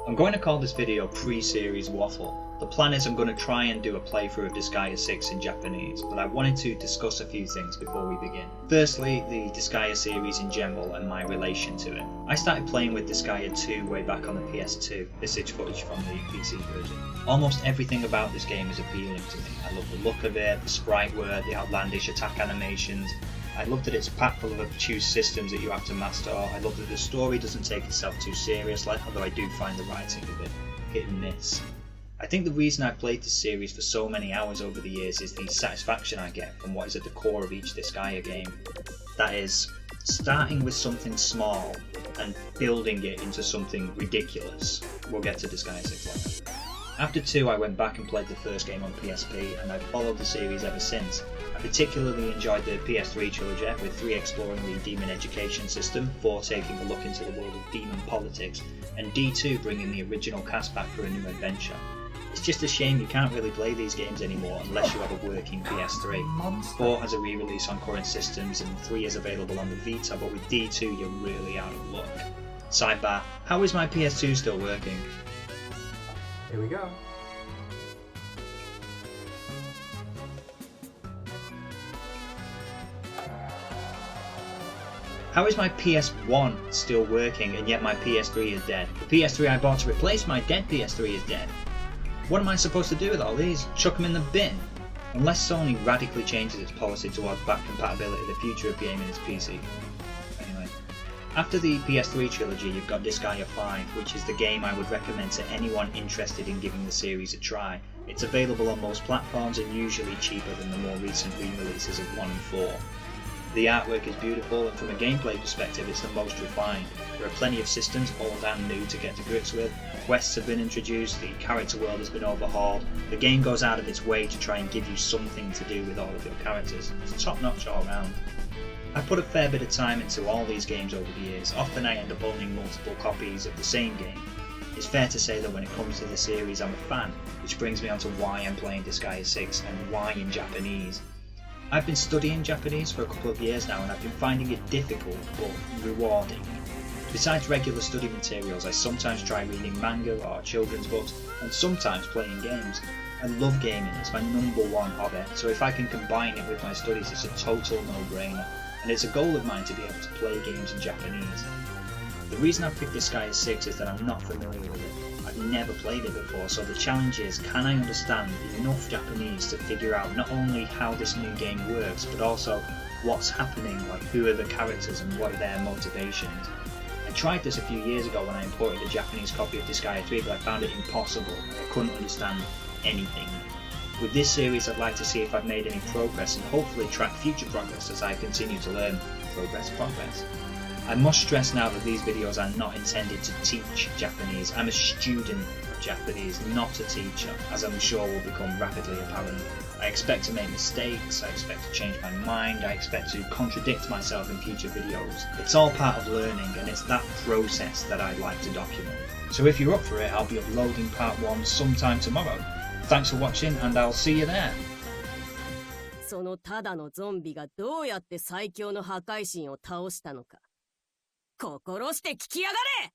I'm going to call this video pre-series waffle. The plan is I'm going to try and do a playthrough of Disgaea 6 in Japanese, but I wanted to discuss a few things before we begin. Firstly, the Disgaea series in general and my relation to it. I started playing with Disgaea 2 way back on the PS2, this is footage from the PC version. Almost everything about this game is appealing to me. I love the look of it, the sprite work, the outlandish attack animations. I love that it's packed full of obtuse systems that you have to master. I love that the story doesn't take itself too seriously, although I do find the writing a bit hit and miss. I think the reason I've played this series for so many hours over the years is the satisfaction I get from what is at the core of each Disgaea game. That is, starting with something small and building it into something ridiculous. We'll get to Disgaea 6 later. After 2 I went back and played the first game on PSP, and I've followed the series ever since. I particularly enjoyed the PS3 trilogy, with 3 exploring the demon education system, 4 taking a look into the world of demon politics, and D2 bringing the original cast back for a new adventure. It's just a shame you can't really play these games anymore unless you have a working PS3. 4 has a re-release on current systems and 3 is available on the Vita, but with D2 you're really out of luck. Sidebar, how is my PS2 still working? Here we go. How is my PS1 still working and yet my PS3 is dead? The PS3 I bought to replace my dead PS3 is dead. What am I supposed to do with all these? Chuck them in the bin? Unless Sony radically changes its policy towards back compatibility, the future of gaming is PC. Anyway, after the PS3 trilogy you've got Disgaea 5, which is the game I would recommend to anyone interested in giving the series a try. It's available on most platforms and usually cheaper than the more recent re-releases of 1 and 4. The artwork is beautiful, and from a gameplay perspective it's the most refined. There are plenty of systems, old and new, to get to grips with. Quests have been introduced, the character world has been overhauled. The game goes out of its way to try and give you something to do with all of your characters. It's top notch all round. I've put a fair bit of time into all these games over the years. Often I end up owning multiple copies of the same game. It's fair to say that when it comes to the series I'm a fan, which brings me on to why I'm playing Disgaea 6 and why in Japanese. I've been studying Japanese for a couple of years now and I've been finding it difficult but rewarding. Besides regular study materials, I sometimes try reading manga or children's books and sometimes playing games. I love gaming, it's my #1 hobby, so if I can combine it with my studies it's a total no-brainer, and it's a goal of mine to be able to play games in Japanese. The reason I've picked Disgaea 6 is that I'm not familiar with it. I've never played it before, so the challenge is, can I understand enough Japanese to figure out not only how this new game works, but also what's happening, like who are the characters and what are their motivations. I tried this a few years ago when I imported a Japanese copy of Disgaea 3, but I found it impossible. I couldn't understand anything. With this series I'd like to see if I've made any progress and hopefully track future progress as I continue to learn progress. I must stress now that these videos are not intended to teach Japanese. I'm a student of Japanese, not a teacher, as I'm sure will become rapidly apparent. I expect to make mistakes, I expect to change my mind, I expect to contradict myself in future videos. It's all part of learning and it's that process that I'd like to document. So if you're up for it, I'll be uploading part 1 sometime tomorrow. Thanks for watching and I'll see you there. そのただのゾンビがどうやって最強の破壊神を倒したのか心して聞きやがれ